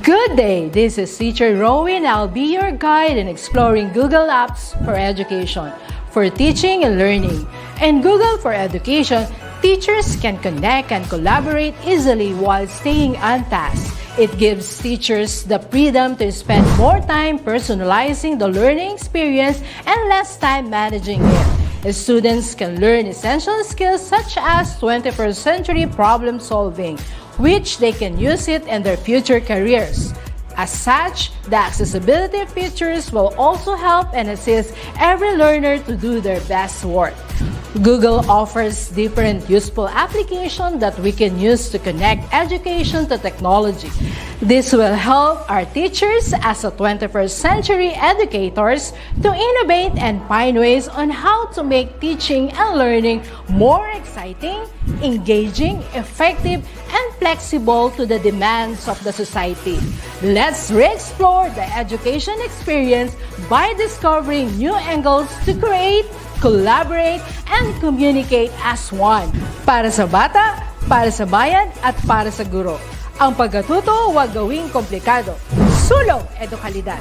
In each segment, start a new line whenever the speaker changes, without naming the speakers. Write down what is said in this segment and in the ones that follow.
Good day, this is Teacher Rowan. I'll be your guide in exploring Google Apps for education, for teaching and learning. In Google for Education, teachers can connect and collaborate easily while staying on task. It gives teachers the freedom to spend more time personalizing the learning experience and less time managing it. Students can learn essential skills such as 21st century problem solving, which they can use it in their future careers. As such, the accessibility features will also help and assist every learner to do their best work. Google offers different useful applications that we can use to connect education to technology. This will help our teachers as a 21st century educators to innovate and find ways on how to make teaching and learning more exciting, engaging, effective, and flexible to the demands of the society. Let's re-explore the education experience by discovering new angles to create, collaborate, and communicate as one. Para sa bata, para sa bayan, at para sa guro. Ang pagkatuto, huwag gawing komplikado. Sulong edukalidad.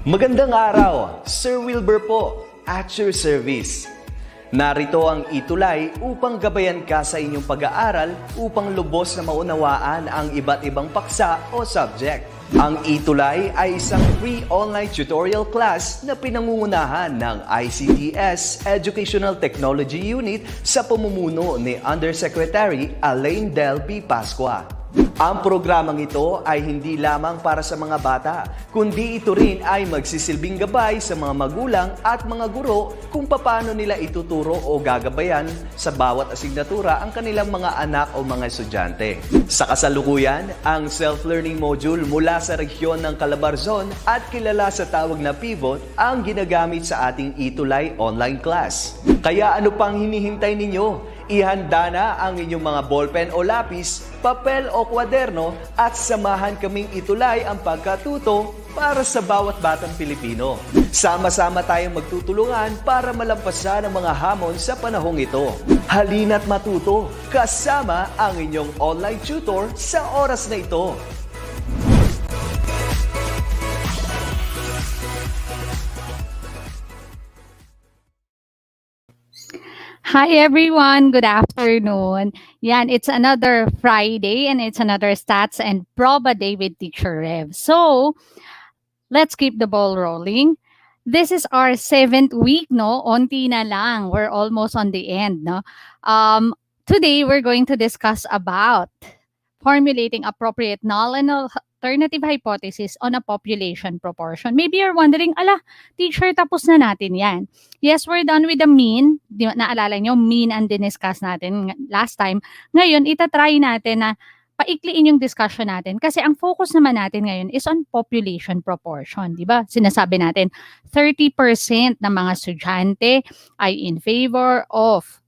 Magandang araw, Sir Wilbur po, at your service. Narito ang ETUlay upang gabayan ka sa inyong pag-aaral upang lubos na maunawaan ang iba't ibang paksa o subject. Ang ETUlay ay isang free online tutorial class na pinangungunahan ng DepEd Educational Technology Unit sa pamumuno ni Undersecretary Elaine Del P. Pascua. Ang programang ito ay hindi lamang para sa mga bata, kundi ito rin ay magsisilbing gabay sa mga magulang at mga guro kung paano nila ituturo o gagabayan sa bawat asignatura ang kanilang mga anak o mga estudyante. Sa kasalukuyan, ang self-learning module mula sa rehiyon ng Calabarzon at kilala sa tawag na pivot ang ginagamit sa ating ETUlay online class. Kaya ano pang hinihintay ninyo? Ihanda na ang inyong mga ballpen o lapis, papel o kwaderno at samahan kaming itulay ang pagkatuto para sa bawat batang Pilipino. Sama-sama tayong magtutulungan para malampasan ang mga hamon sa panahong ito. Halina't matuto kasama ang inyong online tutor sa oras na ito.
Hi everyone, good afternoon. Yan, it's another Friday and it's another Stats and Proba Day with Teacher Rev. So, let's keep the ball rolling. This is our 7th week, no? Onti na lang. We're almost on the end, no? Today, we're going to discuss about formulating appropriate null and alternative hypothesis on a population proportion. Maybe you're wondering, teacher, tapos na natin yan. Yes, we're done with the mean. Naalala nyo, mean ang diniscuss natin last time. Ngayon, itatry natin na paikliin yung discussion natin kasi ang focus naman natin ngayon is on population proportion. Diba? Sinasabi natin, 30% ng mga estudyante ay in favor of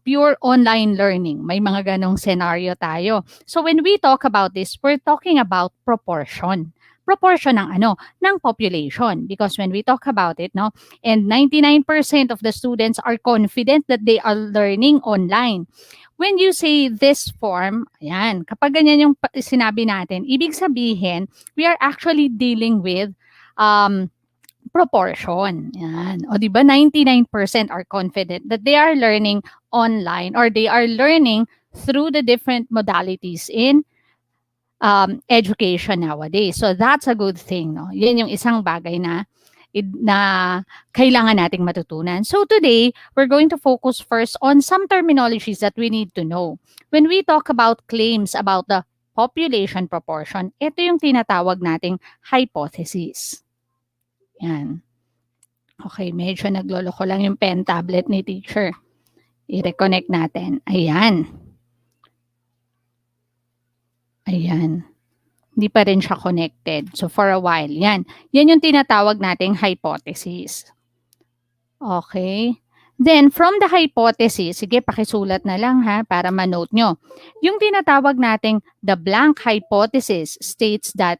pure online learning. May mga ganong scenario tayo. So when we talk about this, we're talking about proportion. Proportion ng ng population. Because when we talk about it, no, and 99% of the students are confident that they are learning online. When you say this form, ayan, kapag ganyan yung sinabi natin, ibig sabihin, we are actually dealing with proportion. Yan. O diba, 99% are confident that they are learning online or they are learning through the different modalities in education nowadays. So that's a good thing. No? Yan yung isang bagay na kailangan nating matutunan. So today, we're going to focus first on some terminologies that we need to know. When we talk about claims about the population proportion, ito yung tinatawag nating hypothesis. Yan. Okay, medyo nagloloko lang yung pen tablet ni teacher. I-reconnect natin. Ayan. Ayan. Hindi pa rin siya connected. So, for a while. Yan. Yan yung tinatawag nating hypothesis. Okay. Then, from the hypothesis, sige, pakisulat na lang ha, para ma-note nyo. Yung tinatawag nating the blank hypothesis states that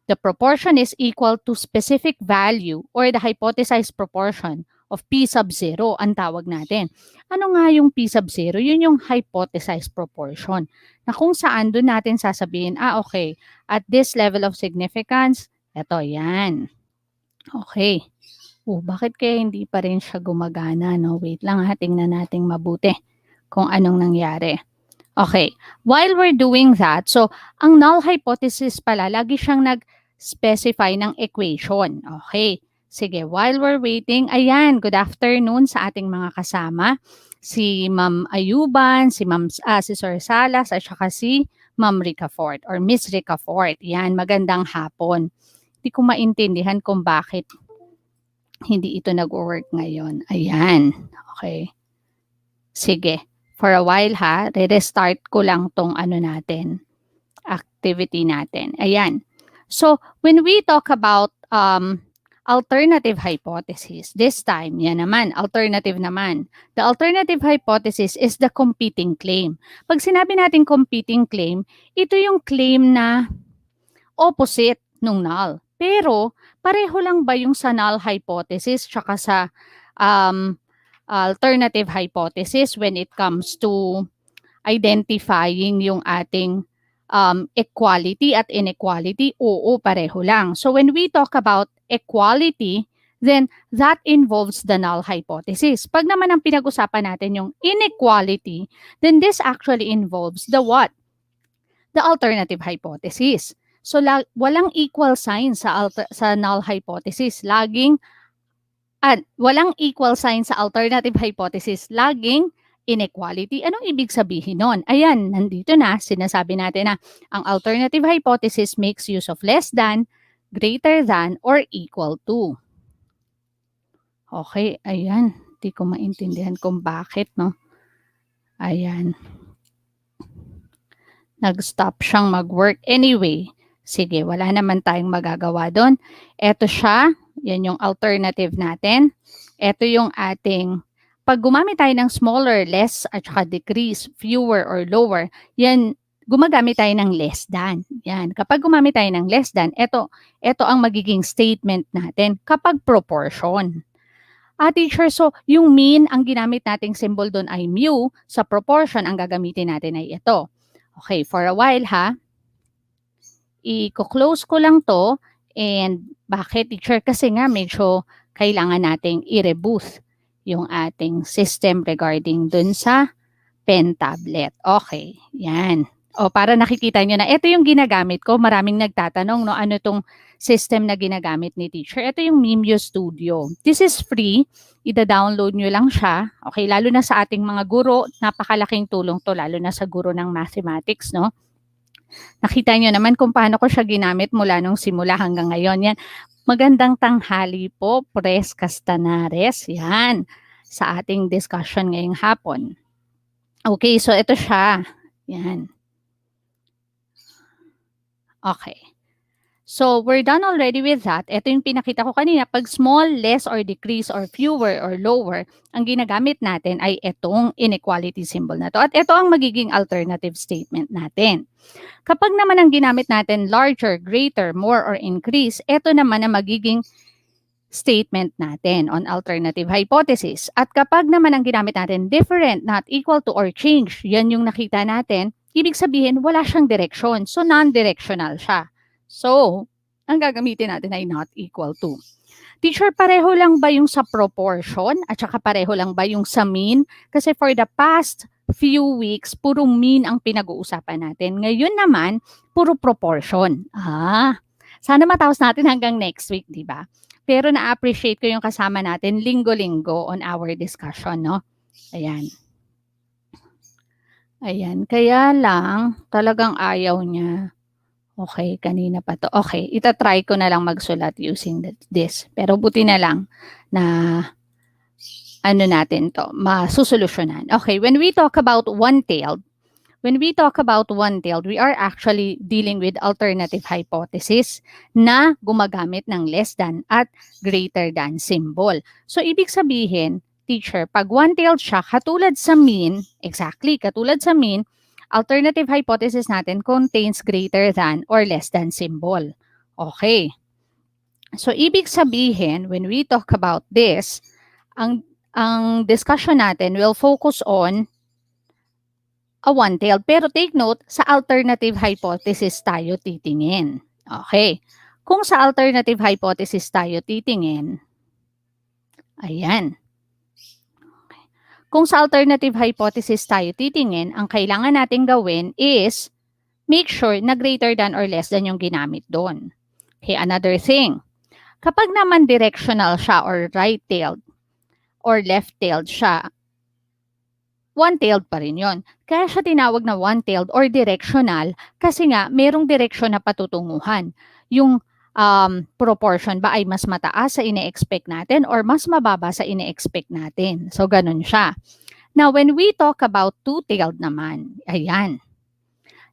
the proportion is equal to specific value or the hypothesized proportion of P sub 0 ang tawag natin. Ano nga yung P sub 0? Yun yung hypothesized proportion. Na kung saan doon natin sasabihin, okay, at this level of significance, eto, yan. Okay. Bakit kaya hindi pa rin siya gumagana, no? Wait lang ha, tingnan natin mabuti kung anong nangyari. Okay, while we're doing that, so ang null hypothesis pala, lagi siyang nag-specify ng equation. Okay, sige, while we're waiting, ayan, good afternoon sa ating mga kasama. Si Ma'am Ayuban, si Sir Salas, at saka si Ma'am Ricafort or Miss Ricafort. Yan, magandang hapon. Hindi ko maintindihan kung bakit hindi ito nag-work ngayon. Ayan. Okay. Sige. For a while ha, re-restart ko lang tong natin, activity natin. Ayan. So, when we talk about alternative hypothesis, this time, yan naman, alternative naman. The alternative hypothesis is the competing claim. Pag sinabi natin competing claim, ito yung claim na opposite nung null. Pero, pareho lang ba yung sa null hypothesis tsaka sa alternative hypothesis when it comes to identifying yung ating equality at inequality? Oo, pareho lang. So, when we talk about equality, then that involves the null hypothesis. Pag naman ang pinag-usapan natin yung inequality, then this actually involves the what? The alternative hypothesis. So, walang equal sign sa null hypothesis. Walang equal sign sa alternative hypothesis. Laging inequality. Anong ibig sabihin nun? Ayan, nandito na, sinasabi natin na ang alternative hypothesis makes use of less than, greater than, or equal to. Okay, ayan. Hindi ko maintindihan kung bakit, no? Ayan. Nag-stop siyang mag-work. Anyway, sige, wala naman tayong magagawa doon. Ito siya, yan yung alternative natin. Ito yung ating, pag gumamit tayo ng smaller, less, at saka decrease, fewer, or lower, yan, gumagamit tayo ng less than. Yan, kapag gumamit tayo ng less than, ito ang magiging statement natin kapag proportion. Teacher, so yung mean, ang ginamit nating symbol doon ay mu, sa proportion, ang gagamitin natin ay ito. Okay, for a while ha, i-close ko lang to. And bakit, teacher? Kasi nga medyo kailangan nating i-reboot yung ating system regarding dun sa pen tablet. Okay, yan. O, para nakikita nyo na ito yung ginagamit ko. Maraming nagtatanong, no, ano tong system na ginagamit ni teacher. Ito yung Mimeo Studio. This is free. Ida-download nyo lang siya. Okay, lalo na sa ating mga guro, napakalaking tulong to, lalo na sa guro ng mathematics, no? Nakita nyo naman kung paano ko siya ginamit mula nung simula hanggang ngayon. Yan. Magandang tanghali po, Pres Castanares. Yan. Sa ating discussion ngayong hapon. Okay, so ito siya. Yan. Okay. So, we're done already with that. Ito yung pinakita ko kanina. Pag small, less, or decrease, or fewer, or lower, ang ginagamit natin ay itong inequality symbol na to. At ito ang magiging alternative statement natin. Kapag naman ang ginamit natin larger, greater, more, or increase, ito naman ang magiging statement natin on alternative hypothesis. At kapag naman ang ginamit natin different, not equal to, or change, yan yung nakita natin, ibig sabihin wala siyang direction. So, non-directional siya. So, ang gagamitin natin ay not equal to. Teacher, pareho lang ba yung sa proportion at saka pareho lang ba yung sa mean? Kasi for the past few weeks, puro mean ang pinag-uusapan natin. Ngayon naman, puro proportion. Sana matapos natin hanggang next week, di ba? Pero na-appreciate ko yung kasama natin linggo-linggo on our discussion, no? Ayan. Ayan. Kaya lang, talagang ayaw niya. Okay, kanina pa to. Okay, itatry ko na lang magsulat using this. Pero buti na lang na ano natin to, masusolusyonan. Okay, when we talk about one-tailed, we are actually dealing with alternative hypothesis na gumagamit ng less than at greater than symbol. So, ibig sabihin, teacher, pag one-tailed siya, katulad sa mean, exactly, katulad sa mean, alternative hypothesis natin contains greater than or less than symbol. Okay. So, ibig sabihin, when we talk about this, ang discussion natin will focus on a one-tailed. Pero take note, sa alternative hypothesis tayo titingin. Okay. Kung sa alternative hypothesis tayo titingin, ayan. Kung sa alternative hypothesis tayo titingin, ang kailangan nating gawin is make sure na greater than or less than yung ginamit doon. Okay, another thing. Kapag naman directional siya or right-tailed or left-tailed siya, one-tailed pa rin yon. Kaya siya tinawag na one-tailed or directional kasi nga merong direksyon na patutunguhan. Yung proportion ba ay mas mataas sa ine-expect natin or mas mababa sa ine-expect natin. So, ganun siya. Now, when we talk about two-tailed naman, ayan.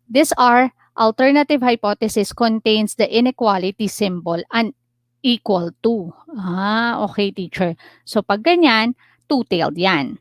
These are alternative hypothesis contains the inequality symbol and equal to. Okay, teacher. So, pag ganyan, two-tailed yan.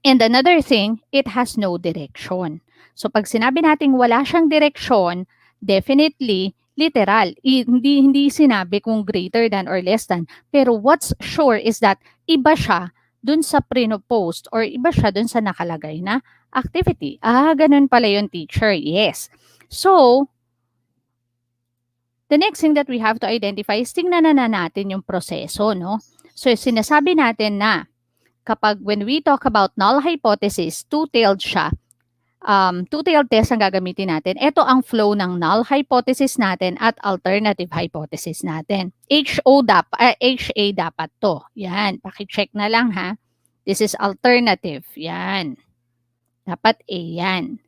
And another thing, it has no direction. So, pag sinabi nating wala siyang direksyon, definitely, literal, hindi sinabi kung greater than or less than. Pero what's sure is that iba siya dun sa pre-post or iba siya dun sa nakalagay na activity. Ganun pala yun, teacher. Yes. So, the next thing that we have to identify is tingnan na natin yung proseso, no? So, sinasabi natin na kapag when we talk about null hypothesis, two-tailed siya, two-tailed test ang gagamitin natin. Ito ang flow ng null hypothesis natin at alternative hypothesis natin. HA dapat to. Yan, paki-check na lang ha. This is alternative. Yan. Dapat A yan.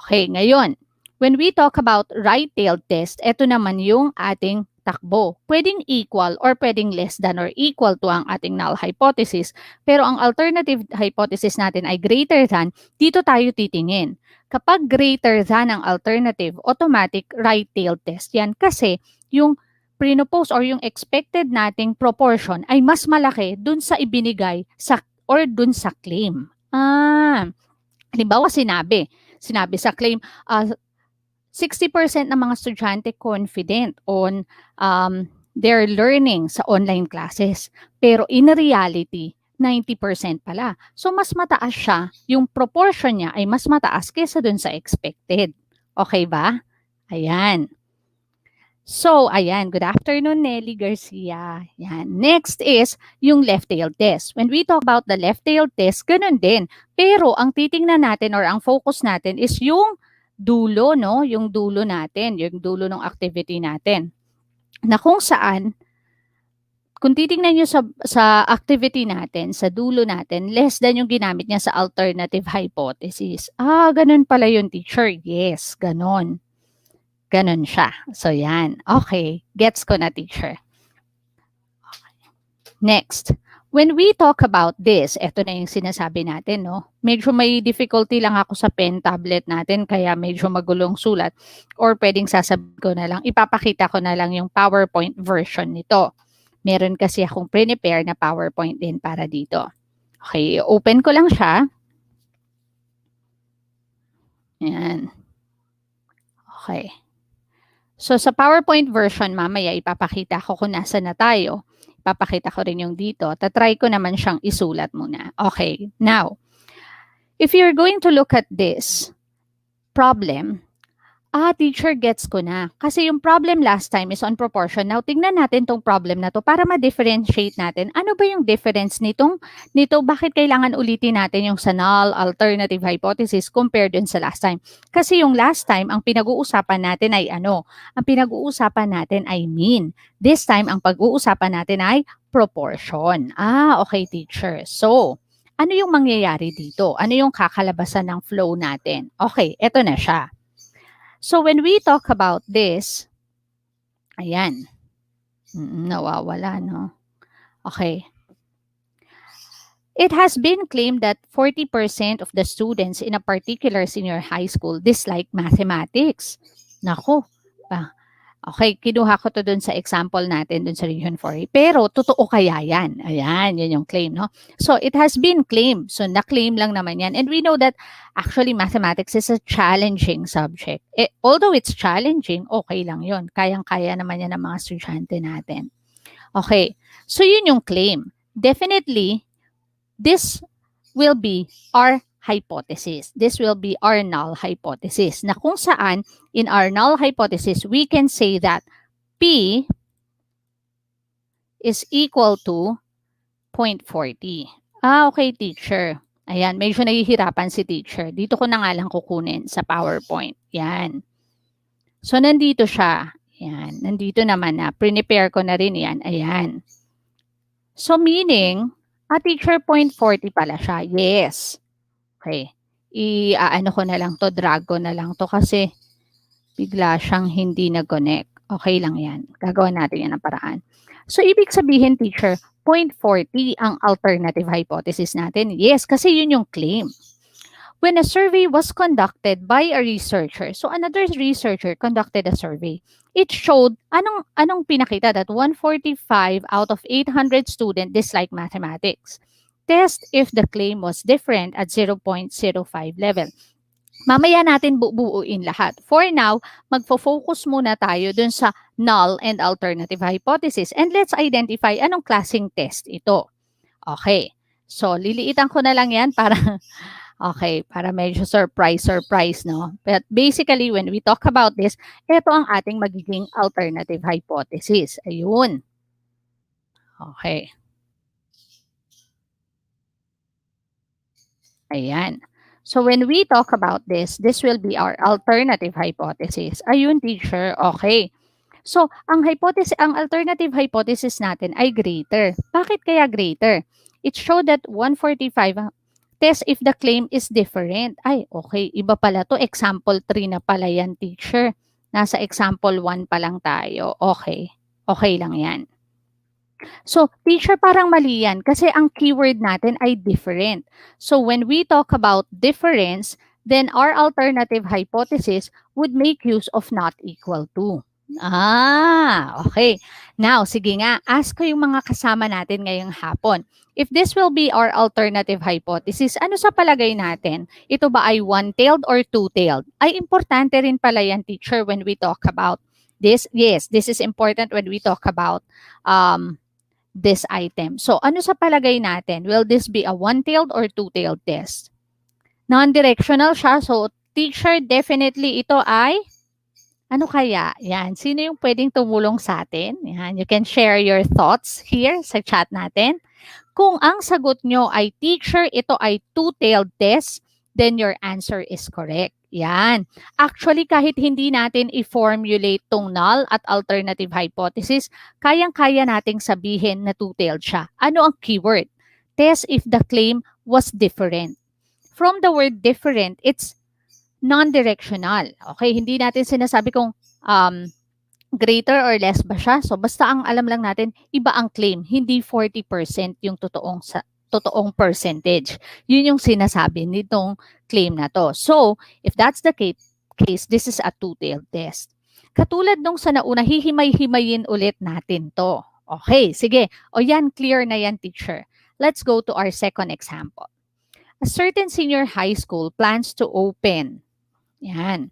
Okay, ngayon, when we talk about right-tailed test, ito naman yung ating takbo. Pwedeng equal or pwedeng less than or equal to ang ating null hypothesis. Pero ang alternative hypothesis natin ay greater than, dito tayo titingin. Kapag greater than ang alternative, automatic right-tailed test yan. Kasi yung pre-post or yung expected nating proportion ay mas malaki dun sa ibinigay sa or dun sa claim. Halimbawa sinabi sa claim, 60% ng mga estudyante confident on their learning sa online classes. Pero in reality, 90% pala. So, mas mataas siya. Yung proportion niya ay mas mataas kaysa dun sa expected. Okay ba? Ayan. So, ayan. Good afternoon, Nelly Garcia. Ayan. Next is yung left-tailed test. When we talk about the left-tailed test, ganun din. Pero ang titingnan natin or ang focus natin is yung dulo, no? Yung dulo natin, yung dulo ng activity natin. Na kung saan, kung titingnan nyo sa activity natin, sa dulo natin, less than yung ginamit niya sa alternative hypothesis. Ganun pala yung teacher. Yes, ganun. Ganun siya. So, yan. Okay. Gets ko na, teacher. Okay. Next. When we talk about this, ito na yung sinasabi natin, no? Medyo may difficulty lang ako sa pen tablet natin, kaya medyo magulong sulat. Or pwedeng sasabihin ko na lang, ipapakita ko na lang yung PowerPoint version nito. Meron kasi akong prepare na PowerPoint din para dito. Okay, open ko lang siya. Ayan. Okay. So, sa PowerPoint version, mamaya ipapakita ko kung nasa na tayo. Papakita ko rin yung dito. Tatry ko naman siyang isulat muna. Okay, now, if you're going to look at this problem, teacher, gets ko na. Kasi yung problem last time is on proportion. Now, tingnan natin tong problem na to para ma-differentiate natin. Ano ba yung difference nito? Bakit kailangan ulitin natin yung sa null alternative hypothesis compared dun sa last time? Kasi yung last time, ang pinag-uusapan natin ay ano? Ang pinag-uusapan natin ay mean. This time, ang pag-uusapan natin ay proportion. Okay, teacher. So, ano yung mangyayari dito? Ano yung kakalabasan ng flow natin? Okay, eto na siya. So, when we talk about this, ayan, nawawala, no? Okay. It has been claimed that 40% of the students in a particular senior high school dislike mathematics. Naku, okay, kinuha ko to dun sa example natin dun sa Region 4. Pero, totoo kaya yan? Ayan, yan yung claim, no? So, it has been claimed. So, na-claim lang naman yan. And we know that actually mathematics is a challenging subject. Although it's challenging, okay lang yun. Kayang-kaya naman yan ng mga estudyante natin. Okay, so yun yung claim. Definitely, this will be our hypothesis. This will be our null hypothesis. Na kung saan, in our null hypothesis, we can say that P is equal to 0.40. Okay, teacher. Ayan, medyo nahihirapan si teacher. Dito ko na nga lang kukunin sa PowerPoint. Yan. So, nandito siya. Yan. Nandito naman na. Prepare ko na rin yan. Ayan. So, meaning, teacher, 0.40 pala siya. Yes. Okay. I-ano ko na lang to. Drag ko na lang to kasi bigla siyang hindi nag-connect. Okay lang yan. Gagawa natin yan ng paraan. So, ibig sabihin, teacher, 0.40 ang alternative hypothesis natin. Yes, kasi yun yung claim. When a survey was conducted by a researcher, so another researcher conducted a survey. It showed, anong pinakita? That 145 out of 800 students dislike mathematics. Test if the claim was different at 0.05 level. Mamaya natin buuin lahat. For now, magfo-focus muna tayo dun sa null and alternative hypothesis. And let's identify anong klaseng test ito. Okay. So, liliitan ko na lang yan para, okay, para medyo surprise, no? But basically, when we talk about this, ito ang ating magiging alternative hypothesis. Ayun. Okay. Ayan. So when we talk about this will be our alternative hypothesis. Ayun, teacher. Okay. So, ang alternative hypothesis natin ay greater. Bakit kaya greater? It showed that 145 test if the claim is different. Ay, okay. Iba pala to. Example 3 na pala yan, teacher. Nasa example 1 pa lang tayo. Okay. Okay lang yan. So, teacher, parang mali yan kasi ang keyword natin ay different. So, when we talk about difference, then our alternative hypothesis would make use of not equal to. Okay. Now, sige nga, ask ko yung mga kasama natin ngayong hapon. If this will be our alternative hypothesis, ano sa palagay natin? Ito ba ay one-tailed or two-tailed? Ay, importante rin pala yan, teacher, when we talk about this. Yes, this is important when we talk about this item. So, ano sa palagay natin? Will this be a one-tailed or two-tailed test? Non-directional siya. So, teacher, definitely ito ay, ano kaya? Yan. Sino yung pwedeng tumulong sa atin? Yan. You can share your thoughts here sa chat natin. Kung ang sagot nyo ay, teacher, ito ay two-tailed test, then your answer is correct. Yan. Actually, kahit hindi natin i-formulate tong null at alternative hypothesis, kayang-kaya nating sabihin na two-tailed siya. Ano ang keyword? Test if the claim was different. From the word different, it's non-directional. Okay, hindi natin sinasabi kung greater or less ba siya. So, basta ang alam lang natin, iba ang claim. Hindi 40% yung totoong percentage. Yun yung sinasabi nitong claim na to. So, if that's the case, this is a two-tailed test. Katulad nung sa nauna, hihimay-himayin ulit natin to. Okay, sige. O yan, clear na yan, teacher. Let's go to our second example. A certain senior high school plans to open. Yan.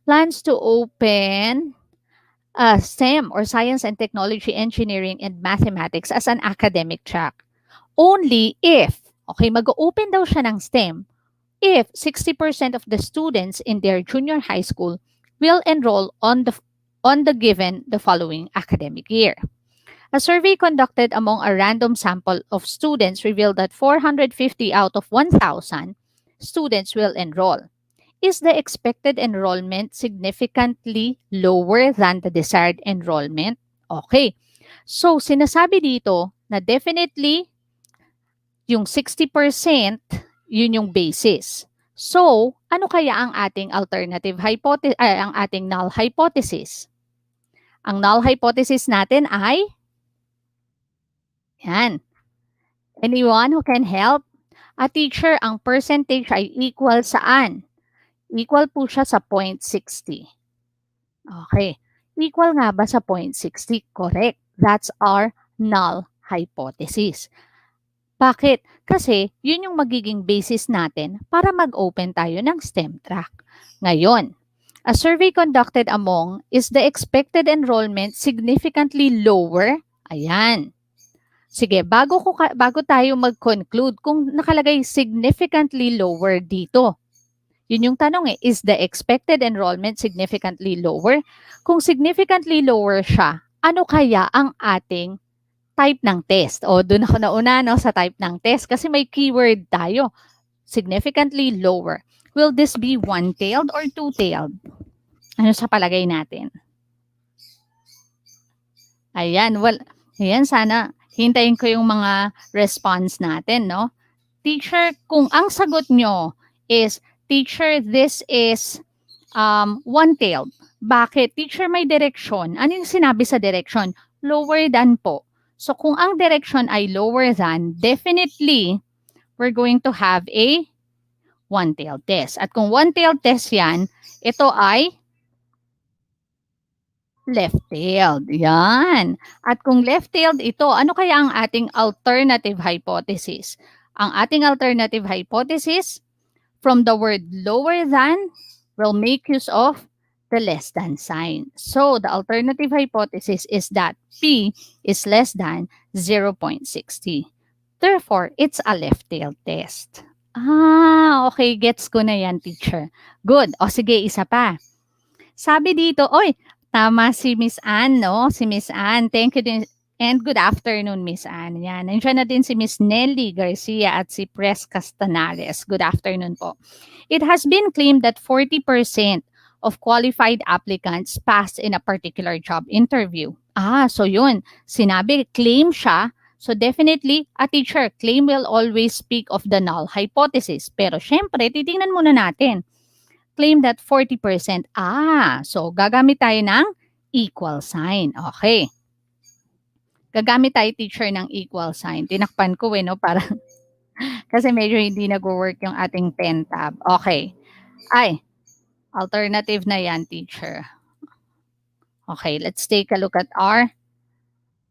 Plans to open STEM or Science and Technology, Engineering, and Mathematics as an academic track. Only if, okay, mag-open daw siya ng STEM, if 60% of the students in their junior high school will enroll on the following academic year. A survey conducted among a random sample of students revealed that 450 out of 1,000 students will enroll. Is the expected enrollment significantly lower than the desired enrollment? Okay. So, sinasabi dito na definitely yung 60%, yun yung basis. So, ano kaya ang ating alternative hypothesis, ang ating null hypothesis? Ang null hypothesis natin ay, yan. Anyone who can help? A teacher, ang percentage ay equal saan? Equal po siya sa 0.60. Okay. Equal nga ba sa 0.60? Correct. That's our null hypothesis. Bakit? Kasi yun yung magiging basis natin para mag-open tayo ng STEM track. Ngayon, a survey conducted among, is the expected enrollment significantly lower? Ayan. Sige, bago tayo mag-conclude, kung nakalagay significantly lower dito, yun yung tanong is the expected enrollment significantly lower? Kung significantly lower siya, ano kaya ang ating type ng test? O, doon ako nauna no, sa type ng test kasi may keyword tayo, significantly lower. Will this be one-tailed or two-tailed? Ano sa palagay natin? Ayan, sana hintayin ko yung mga response natin, no? Teacher, kung ang sagot nyo is, teacher, this is one-tailed. Bakit? Teacher, may direction. Ano yung sinabi sa direction? Lower than po. So, kung ang direction ay lower than, definitely, we're going to have a one-tailed test. At kung one-tailed test yan, ito ay left-tailed. Yan. At kung left-tailed ito, ano kaya ang ating alternative hypothesis? Ang ating alternative hypothesis, from the word lower than, we'll make use of the less than sign. So, the alternative hypothesis is that P is less than 0.60. Therefore, it's a left-tailed test. Okay. Gets ko na yan, teacher. Good. O sige, isa pa. Sabi dito, tama si Miss Ann, no? Si Miss Ann. Thank you din. And good afternoon, Miss Ann. Yan. Nandiyan na din si Miss Nelly Garcia at si Pres Castanales. Good afternoon po. It has been claimed that 40% of qualified applicants passed in a particular job interview. So yun. Sinabi, claim siya. So definitely, a teacher, claim will always speak of the null hypothesis. Pero syempre, titingnan muna natin. Claim that 40%. So gagamit tayo ng equal sign. Okay. Gagamit tayo, teacher, ng equal sign. Tinakpan ko no? Para kasi medyo hindi nag-work yung ating pen tab. Okay. Alternative na yan, teacher. Okay, let's take a look at our.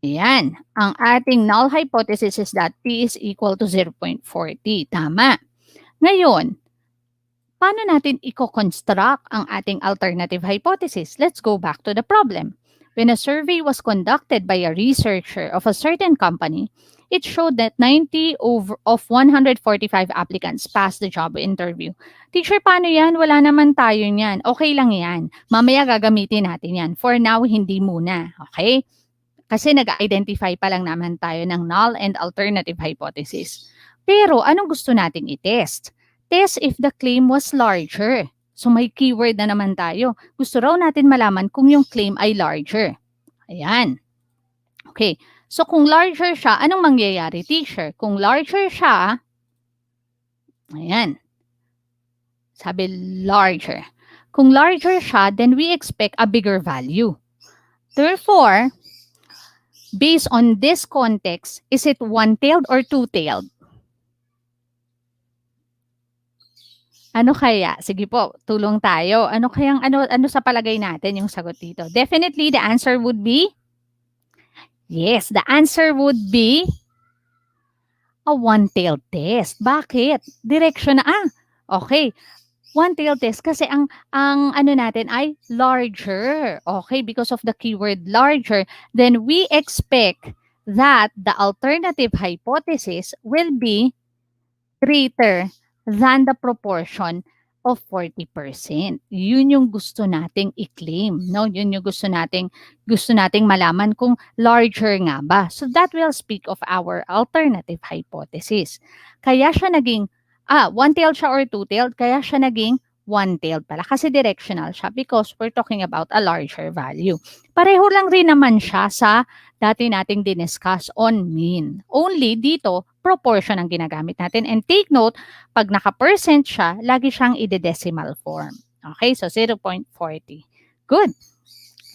Yan. Ang ating null hypothesis is that P is equal to 0.40. Tama. Ngayon, paano natin i-construct ang ating alternative hypothesis? Let's go back to the problem. When a survey was conducted by a researcher of a certain company, it showed that 90 of 145 applicants passed the job interview. Teacher, paano yan? Wala naman tayo niyan. Okay lang yan. Mamaya gagamitin natin yan. For now, hindi muna. Okay? Kasi nag-identify pa lang naman tayo ng null and alternative hypothesis. Pero anong gusto nating i-test? Test if the claim was larger. So may keyword na naman tayo. Gusto raw natin malaman kung yung claim ay larger. Ayan. Okay. So kung larger siya, anong mangyayari, teacher? Kung larger siya, ayan. Sabi larger. Kung larger siya, then we expect a bigger value. Therefore, based on this context, is it one-tailed or two-tailed? Ano kaya? Sige po, tulong tayo. Ano sa palagay natin yung sagot dito? Definitely, the answer would be, yes, the answer would be a one-tailed test. Bakit? Direction na, okay. One-tailed test kasi ang ano natin ay larger. Okay, because of the keyword larger, then we expect that the alternative hypothesis will be greater than the proportion of 40%. Yun yung gusto nating i-claim, no? Yun yung gusto nating malaman kung larger nga ba. So that will speak of our alternative hypothesis. Kaya siya naging one-tailed siya or two-tailed, kaya siya naging one-tailed pala kasi directional siya because we're talking about a larger value. Pareho lang rin naman siya sa dati nating diniscuss on mean. Only dito, proportion ang ginagamit natin. And take note, pag naka-percent siya, lagi siyang i-decimal form. Okay, so 0.40. Good.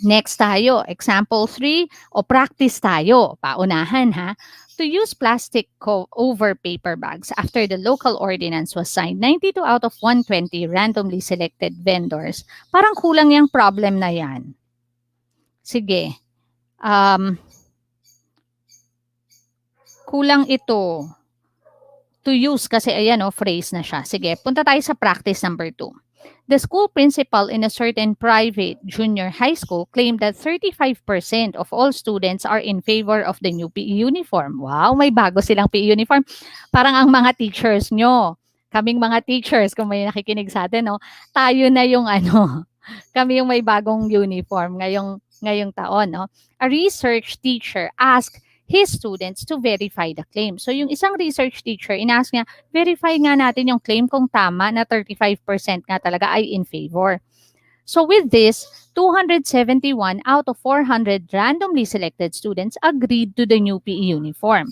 Next tayo, example 3 o practice tayo. Paunahan ha. To use plastic over paper bags after the local ordinance was signed, 92 out of 120 randomly selected vendors. Parang kulang yung problem na yan. Sige. Kulang ito. To use kasi ayan phrase na siya. Sige, punta tayo sa practice number 2. The school principal in a certain private junior high school claimed that 35% of all students are in favor of the new PE uniform. Wow, may bago silang PE uniform. Parang ang mga teachers nyo, kaming mga teachers, kung may nakikinig sa atin, no, tayo na yung ano, kami yung may bagong uniform ngayong taon. No? A research teacher asked his students to verify the claim. So yung isang research teacher, inask niya, verify nga natin yung claim kung tama na 35% nga talaga ay in favor. So with this, 271 out of 400 randomly selected students agreed to the new PE uniform.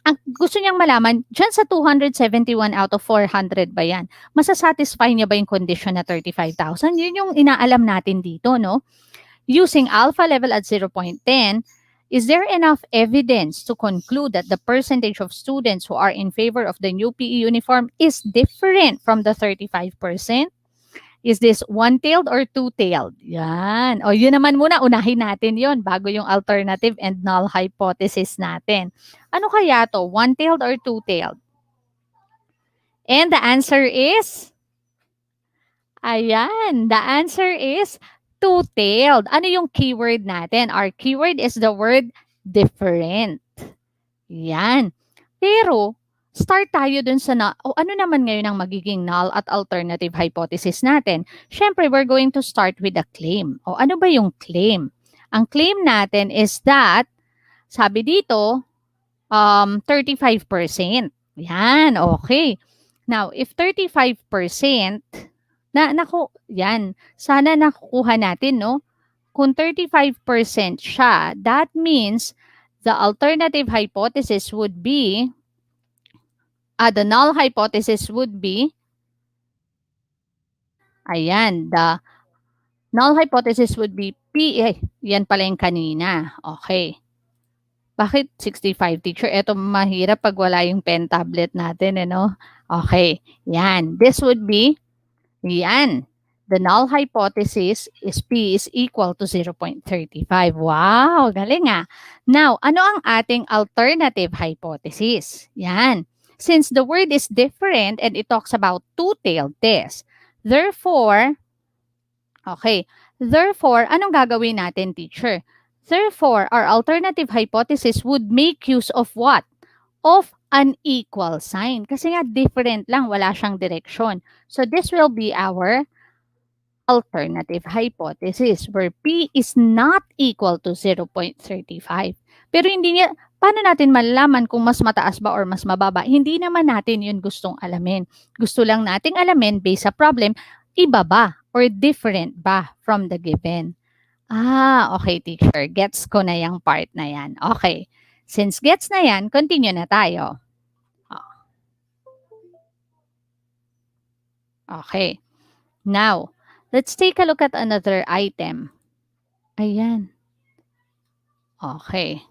Ang gusto niyang malaman, dyan sa 271 out of 400 ba yan? Masasatisfy niya ba yung condition na 35,000? Yun yung inaalam natin dito, no? Using alpha level at 0.10, is there enough evidence to conclude that the percentage of students who are in favor of the new PE uniform is different from the 35%? Is this one-tailed or two-tailed? Yan. O yun naman muna, unahin natin yon bago yung alternative and null hypothesis natin. Ano kaya to? One-tailed or two-tailed? And the answer is? Ayan, the answer is two-tailed. Ano yung keyword natin? Our keyword is the word different. Yan. Pero, start tayo dun sa ano naman ngayon ang magiging null at alternative hypothesis natin? Siyempre, we're going to start with a claim. O ano ba yung claim? Ang claim natin is that, sabi dito, 35%. Yan, okay. Now, if 35%, yan, sana nakukuha natin, no? Kung 35% siya, that means the alternative hypothesis would be, the null hypothesis would be, ayan, the null hypothesis would be P, yan pala yung kanina. Okay. Bakit 65, teacher? Ito mahirap pag wala yung pen tablet natin, no? Okay, yan. This would be, yan. The null hypothesis is P is equal to 0.35. Wow, galing ah. Now, ano ang ating alternative hypothesis? Yan. Since the word is different and it talks about two-tailed test, therefore, anong gagawin natin, teacher? Therefore, our alternative hypothesis would make use of what? Of an equal sign. Kasi nga, different lang, wala siyang direction. So, this will be our alternative hypothesis where P is not equal to 0.35. Pero hindi niya, paano natin malalaman kung mas mataas ba or mas mababa? Hindi naman natin yun gustong alamin. Gusto lang nating alamin based sa problem, iba ba or different ba from the given? Okay, teacher. Gets ko na yung part na yan. Okay. Since gets na yan, continue na tayo. Okay. Now, let's take a look at another item. Ayan. Okay.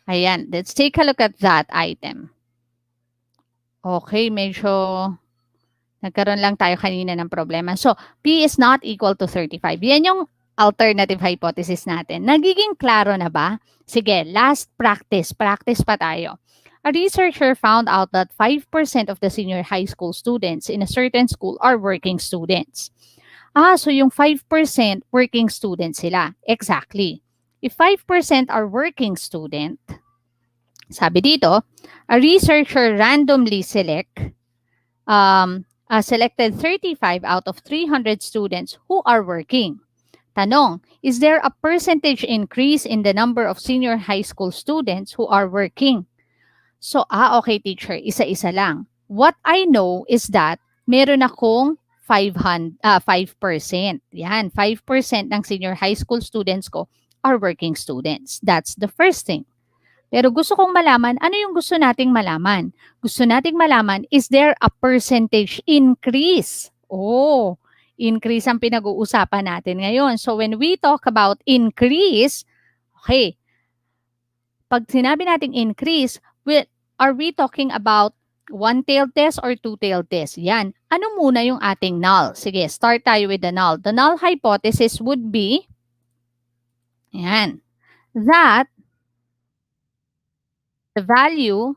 Ayan. Let's take a look at that item. Okay, medyo nagkaroon lang tayo kanina ng problema. So, P is not equal to 35. Yan yung alternative hypothesis natin. Nagiging klaro na ba? Sige, last practice. Practice pa tayo. A researcher found out that 5% of the senior high school students in a certain school are working students. So yung 5% working students sila. Exactly. If 5% are working student, sabi dito, a researcher randomly selected 35 out of 300 students who are working. Tanong, is there a percentage increase in the number of senior high school students who are working? So, okay teacher, isa-isa lang. What I know is that meron akong 5%. Yan, 5% ng senior high school students ko are working students. That's the first thing. Pero gusto kong malaman, ano yung gusto nating malaman? Gusto nating malaman, is there a percentage increase? Increase ang pinag-uusapan natin ngayon. So when we talk about increase, okay, pag sinabi nating increase, are we talking about one-tailed test or two-tailed test? Yan. Ano muna yung ating null? Sige, start tayo with the null. The null hypothesis would be, yan, that the value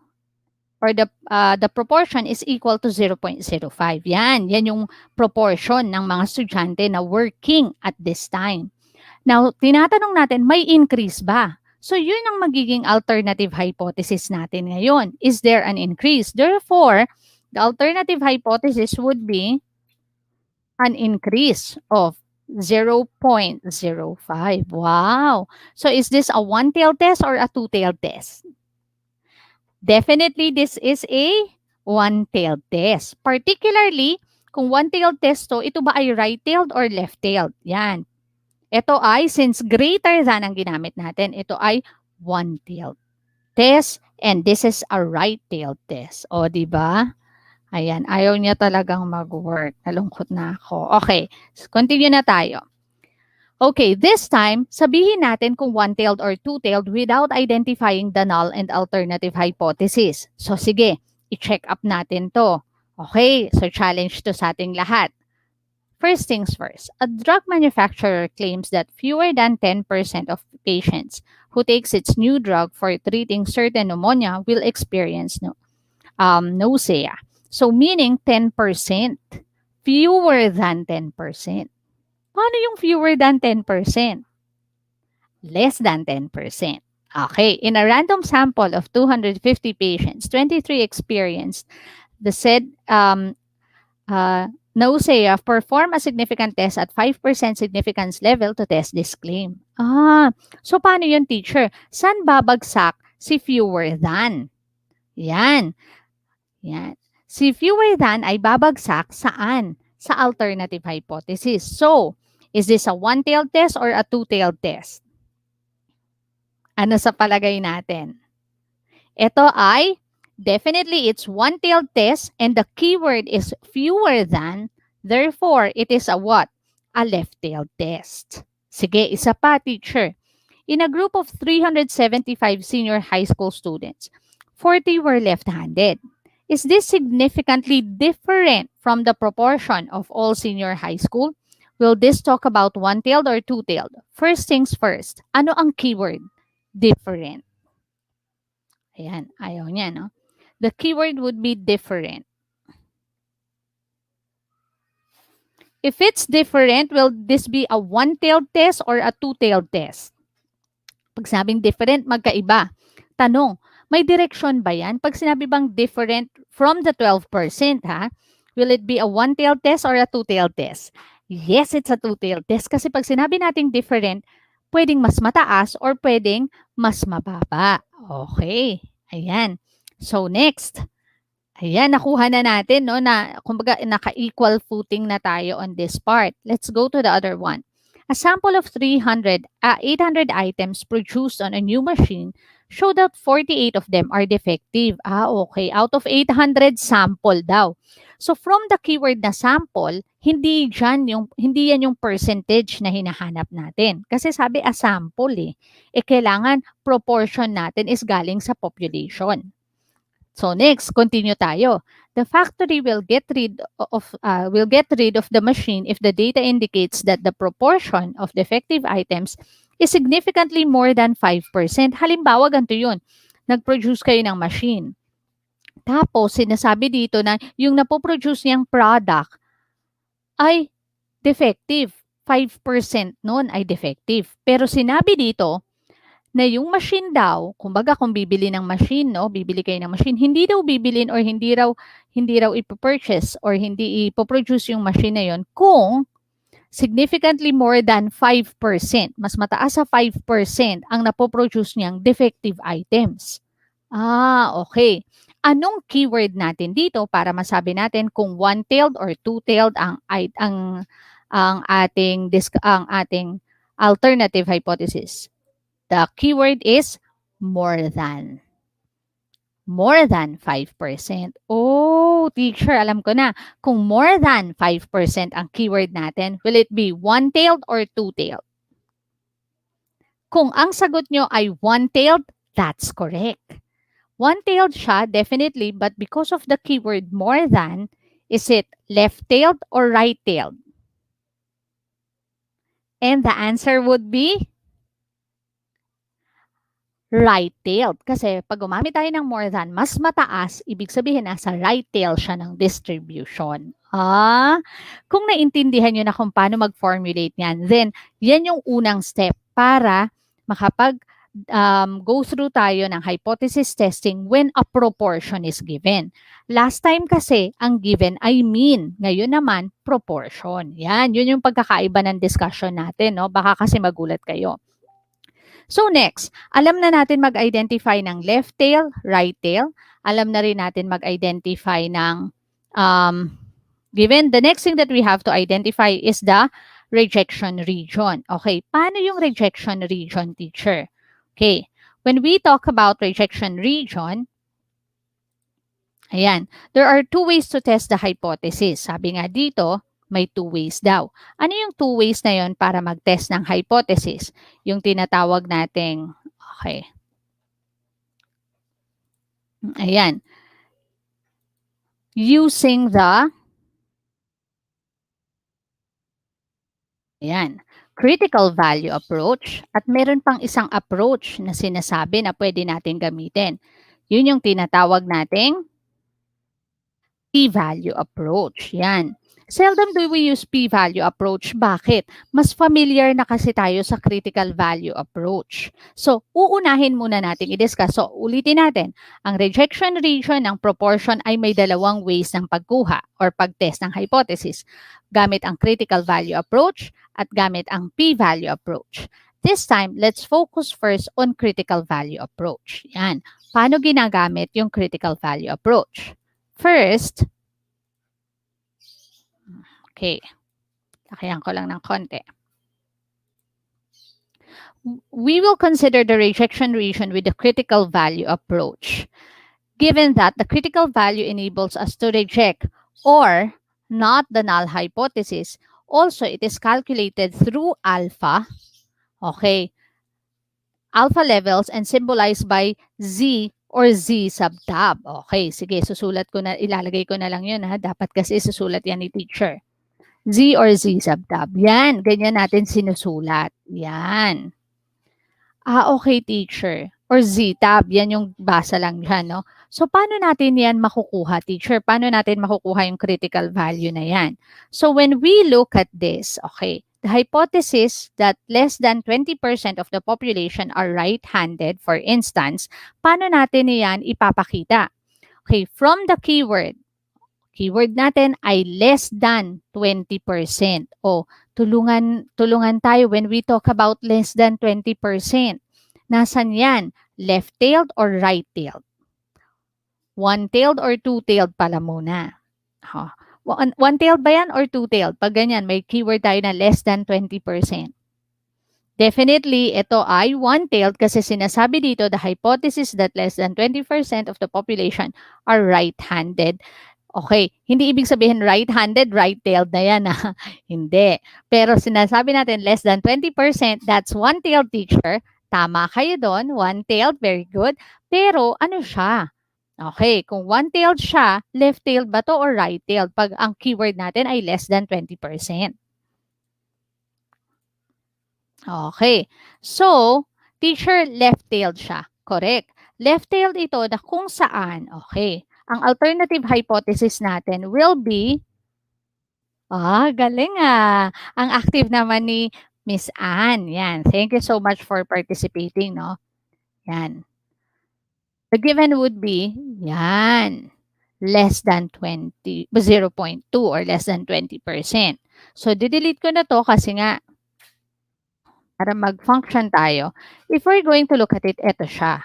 or the proportion is equal to 0.05. Yan yung proportion ng mga estudyante na working at this time. Now, tinatanong natin, may increase ba? So, yun ang magiging alternative hypothesis natin ngayon. Is there an increase? Therefore, the alternative hypothesis would be an increase of 0.05. Wow. So, is this a one-tailed test or a two-tailed test? Definitely, this is a one-tailed test. Particularly, kung one-tailed test to, ito ba ay right-tailed or left-tailed? Yan. Ito ay, since greater than ang ginamit natin, ito ay one-tailed test and this is a right-tailed test. O, di ba? Ayan, ayaw niya talagang mag-work. Nalungkot na ako. Okay, continue na tayo. Okay, this time, sabihin natin kung one-tailed or two-tailed without identifying the null and alternative hypothesis. So, sige, i-check up natin to. Okay, so challenge to sa ating lahat. First things first, a drug manufacturer claims that fewer than 10% of patients who takes its new drug for treating certain pneumonia will experience nausea. So, meaning 10%. Fewer than 10%. Paano yung fewer than 10%? Less than 10%. Okay, in a random sample of 250 patients, 23 experienced the said nausea. Perform a significant test at 5% significance level to test this claim. So paano yun, teacher? Saan babagsak si fewer than? Yan. Si fewer than ay babagsak saan? Sa alternative hypothesis. So, is this a one-tailed test or a two-tailed test? Ano sa palagay natin? Ito ay, definitely it's one-tailed test and the keyword is fewer than, therefore, it is a what? A left-tailed test. Sige, isa pa, teacher. In a group of 375 senior high school students, 40 were left-handed. Is this significantly different from the proportion of all senior high school? Will this talk about one-tailed or two-tailed? First things first, ano ang keyword? Different. Ayan, ayaw niya, no? The keyword would be different. If it's different, will this be a one-tailed test or a two-tailed test? Pag sabing different, magkaiba. Tanong, may direction ba yan? Pag sinabi bang different from the 12%, ha? Will it be a one-tailed test or a two-tailed test? Yes, it's a two-tailed test. Kasi pag sinabi nating different, pwedeng mas mataas or pwedeng mas mababa. Okay. Ayan. So, next. Ayan, nakuha na natin, no, na kumbaga naka-equal footing na tayo on this part. Let's go to the other one. A sample of 800 items produced on a new machine showed that 48 of them are defective. Okay. Out of 800 sample daw. So, from the keyword na sample, hindi yan yung percentage na hinahanap natin. Kasi sabi a sample eh. Kailangan proportion natin is galing sa population. So, next, continue tayo. The factory will get rid of the machine if the data indicates that the proportion of defective items is significantly more than 5%. Halimbawa, ganito yun. Nag-produce kayo ng machine. Tapos, sinasabi dito na yung napoproduce niyang product ay defective. 5% nun ay defective. Pero sinabi dito na yung machine daw, kumbaga kung bibili ng machine, no, bibili kayo ng machine, hindi daw bibilin or hindi raw ipopurchase or hindi ipoproduce yung machine na yun kung significantly more than 5%, mas mataas sa 5% ang napoproduce niyang defective items. Okay. Anong keyword natin dito para masabi natin kung one-tailed or two-tailed ang ating alternative hypothesis? The keyword is more than. More than 5%. Oh, teacher, alam ko na. Kung more than 5% ang keyword natin, will it be one-tailed or two-tailed? Kung ang sagot nyo ay one-tailed, that's correct. One-tailed siya, definitely, but because of the keyword more than, is it left-tailed or right-tailed? And the answer would be right-tailed. Kasi pag gumamit tayo ng more than, mas mataas, ibig sabihin nasa right tail siya ng distribution. Kung naintindihan nyo na kung paano mag-formulate yan, then yan yung unang step para makapag go through tayo ng hypothesis testing when a proportion is given. Last time kasi, ang given ay mean. Ngayon naman, proportion. Yan, yun yung pagkakaiba ng discussion natin. No? Baka kasi magulat kayo. So next, alam na natin mag-identify ng left tail, right tail. Alam na rin natin mag-identify ng given. The next thing that we have to identify is the rejection region. Okay, paano yung rejection region, teacher? Okay, when we talk about rejection region, ayan, there are two ways to test the hypothesis. Sabi nga dito, may two ways daw. Ano yung two ways na yon para mag-test ng hypothesis? Yung tinatawag nating, okay. Ayan. Using the, ayan, critical value approach. At meron pang isang approach na sinasabi na pwede natin gamitin. Yun yung tinatawag nating p-value approach. Yan. Seldom do we use p-value approach. Bakit? Mas familiar na kasi tayo sa critical value approach. So, uunahin muna natin i-discuss. So, ulitin natin. Ang rejection region ng proportion ay may dalawang ways ng pagkuha or pag-test ng hypothesis. Gamit ang critical value approach at gamit ang p-value approach. This time, let's focus first on critical value approach. Yan. Paano ginagamit yung critical value approach? First, okay, lakihan ko lang ng konti. We will consider the rejection region with the critical value approach. Given that the critical value enables us to reject or not the null hypothesis, also it is calculated through alpha, okay, alpha levels and symbolized by Z or Z sub tab. Okay, sige, susulat ko na, ilalagay ko na lang yun ha. Dapat kasi susulat yan ni teacher. Z or Z sub tab. Yan, ganyan natin sinusulat. Yan. Okay, teacher. Or Z tab, yan yung basa lang dyan, no? So, paano natin yan makukuha, teacher? Paano natin makukuha yung critical value na yan? So, when we look at this, okay, the hypothesis that less than 20% of the population are right-handed, for instance, paano natin yan ipapakita? Okay, from the keyword natin ay less than 20%. O, tulungan tayo when we talk about less than 20%. Nasaan yan? Left-tailed or right-tailed? One-tailed or two-tailed pala muna? One-tailed ba yan or two-tailed? Pag ganyan, may keyword tayo na less than 20%. Definitely, ito ay one-tailed kasi sinasabi dito the hypothesis that less than 20% of the population are right-handed. Okay, hindi ibig sabihin right-handed, right-tailed na yan. Hindi. Pero sinasabi natin less than 20%, that's one-tailed, teacher. Tama kayo doon, one-tailed, very good. Pero ano siya? Okay, kung one-tailed siya, left-tailed ba to or right-tailed? Pag ang keyword natin ay less than 20%. Okay, so, teacher, left-tailed siya. Correct. Left-tailed ito na kung saan, okay, ang alternative hypothesis natin will be, galing ang active naman ni Miss Anne. Yan, thank you so much for participating, no? Yan. The given would be, yan, less than 0.2 or less than 20%. So, didelete ko na to kasi nga, para mag-function tayo. If we're going to look at it, eto siya.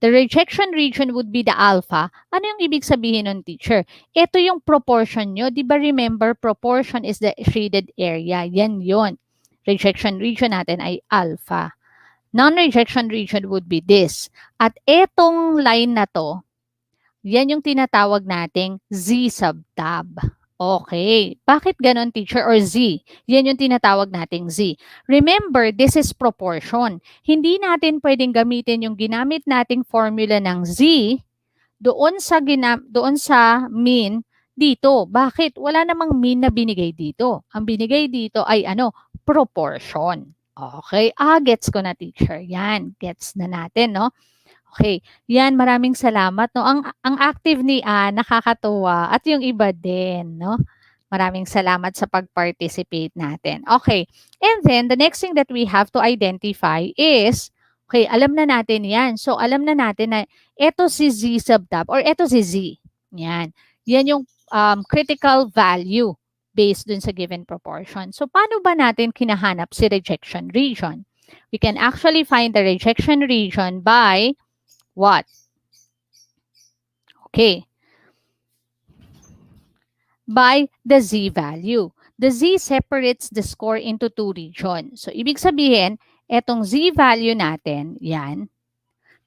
The rejection region would be the alpha. Ano yung ibig sabihin ng teacher? Ito yung proportion nyo. Di ba remember, proportion is the shaded area. Yan yon. Rejection region natin ay alpha. Non-rejection region would be this. At etong line na to, yan yung tinatawag nating Z sub tab. Okay. Bakit ganon, teacher? Or Z? Yan yung tinatawag nating Z. Remember, this is proportion. Hindi natin pwedeng gamitin yung ginamit nating formula ng Z doon sa mean dito. Bakit? Wala namang mean na binigay dito. Ang binigay dito ay proportion. Okay. Gets ko na, teacher. Yan, gets na natin, no? Okay. Yan, maraming salamat, no? Ang active ni nakakatuwa at yung iba din, no? Maraming salamat sa pag-participate natin. Okay. And then, the next thing that we have to identify is, okay, alam na natin yan. So, alam na natin na ito si Z sub tab or ito si Z. Yan. Yan yung critical value based dun sa given proportion. So, paano ba natin kinahanap si rejection region? We can actually find the rejection region by what? Okay. By the Z value. The Z separates the score into two regions. So, ibig sabihin, etong Z value natin, yan,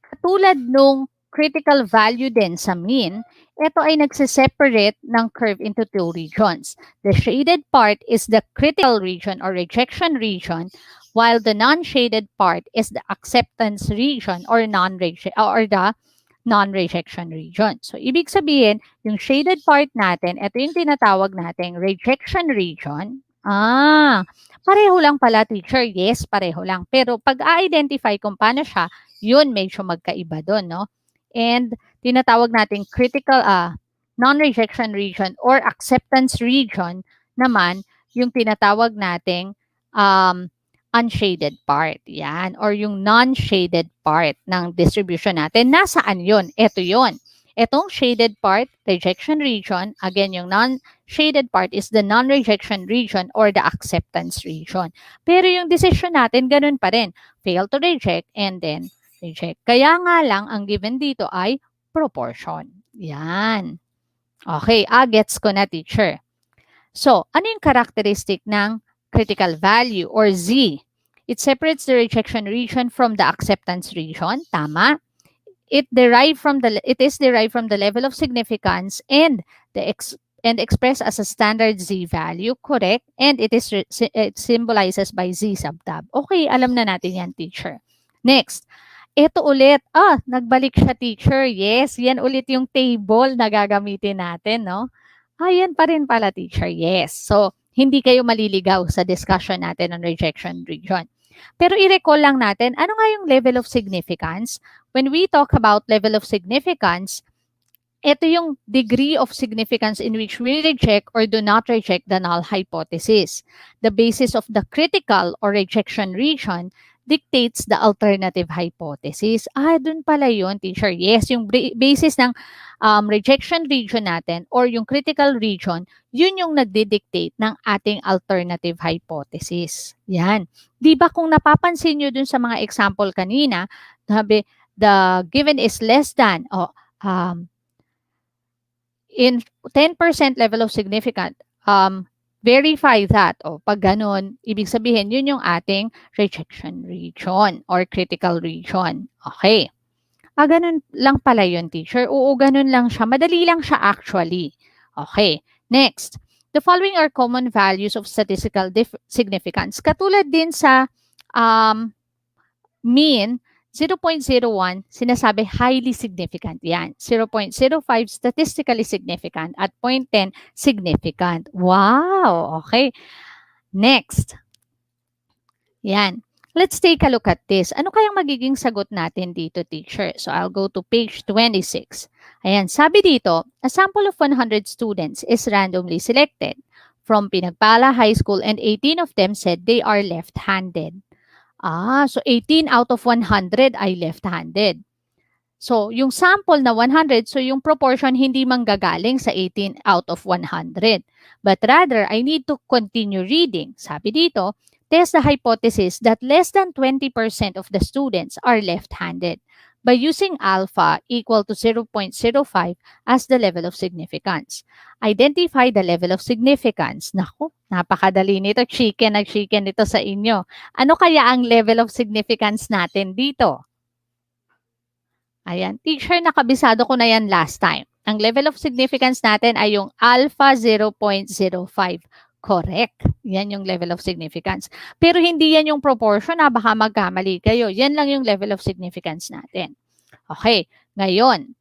katulad nung critical value din sa mean, ito ay nagsiseparate ng curve into two regions. The shaded part is the critical region or rejection region, while the non-shaded part is the acceptance region or the non-rejection region. So, ibig sabihin, yung shaded part natin, ito yung tinatawag nating rejection region. Pareho lang pala, teacher. Yes, pareho lang. Pero pag i-identify kung paano siya, yun medyo magkaiba doon, no? And tinatawag nating critical non-rejection region or acceptance region naman yung tinatawag nating unshaded part. Yan. Or yung non-shaded part ng distribution natin. Nasaan yun? Ito yun. Itong shaded part, rejection region. Again, yung non-shaded part is the non-rejection region or the acceptance region. Pero yung decision natin, ganun pa rin. Fail to reject and then reject. Kaya nga lang, ang given dito ay proportion. Yan. Okay, gets ko na, teacher. So, ano yung characteristic ng critical value or Z? It separates the rejection region from the acceptance region. Tama. It is derived from the level of significance and expressed as a standard Z value. Correct. And it symbolizes by Z subtab. Okay, alam na natin yan, teacher. Next. Ito ulit. Nagbalik siya, teacher. Yes, yan ulit yung table na gagamitin natin, no? Yan pa rin pala, teacher. Yes. So, hindi kayo maliligaw sa discussion natin on rejection region. Pero i-recall lang natin, ano nga yung level of significance? When we talk about level of significance, ito yung degree of significance in which we reject or do not reject the null hypothesis. The basis of the critical or rejection region dictates the alternative hypothesis. Dun pala yun, teacher. Yes, yung basis ng rejection region natin or yung critical region, yun yung nagdidictate ng ating alternative hypothesis. Yan. Di ba kung napapansin nyo dun sa mga example kanina, sabi, the given is less than, in 10% level of significance, verify that. Pag ganun, ibig sabihin, yun yung ating rejection region or critical region. Okay. Ganun lang pala yun, teacher. Oo, ganun lang siya. Madali lang siya actually. Okay. Next. The following are common values of statistical significance. Katulad din sa mean, 0.01, sinasabi highly significant. Yan. 0.05, statistically significant. At 0.10, significant. Wow! Okay. Next. Yan. Let's take a look at this. Ano kayang magiging sagot natin dito, teacher? So, I'll go to page 26. Ayan. Sabi dito, a sample of 100 students is randomly selected from Pinagpala High School and 18 of them said they are left-handed. So 18 out of 100 ay left-handed. So, yung sample na 100, so yung proportion hindi manggagaling sa 18 out of 100. But rather, I need to continue reading. Sabi dito, test the hypothesis that less than 20% of the students are left-handed by using alpha equal to 0.05 as the level of significance. Identify the level of significance. Naku, napakadali nito. Chicken ito sa inyo. Ano kaya ang level of significance natin dito? Ayan. Teacher, nakabisado ko na yan last time. Ang level of significance natin ay yung alpha 0.05. Correct. Yan yung level of significance. Pero hindi yan yung proportion na baka magkamali kayo. Yan lang yung level of significance natin. Okay. Ngayon,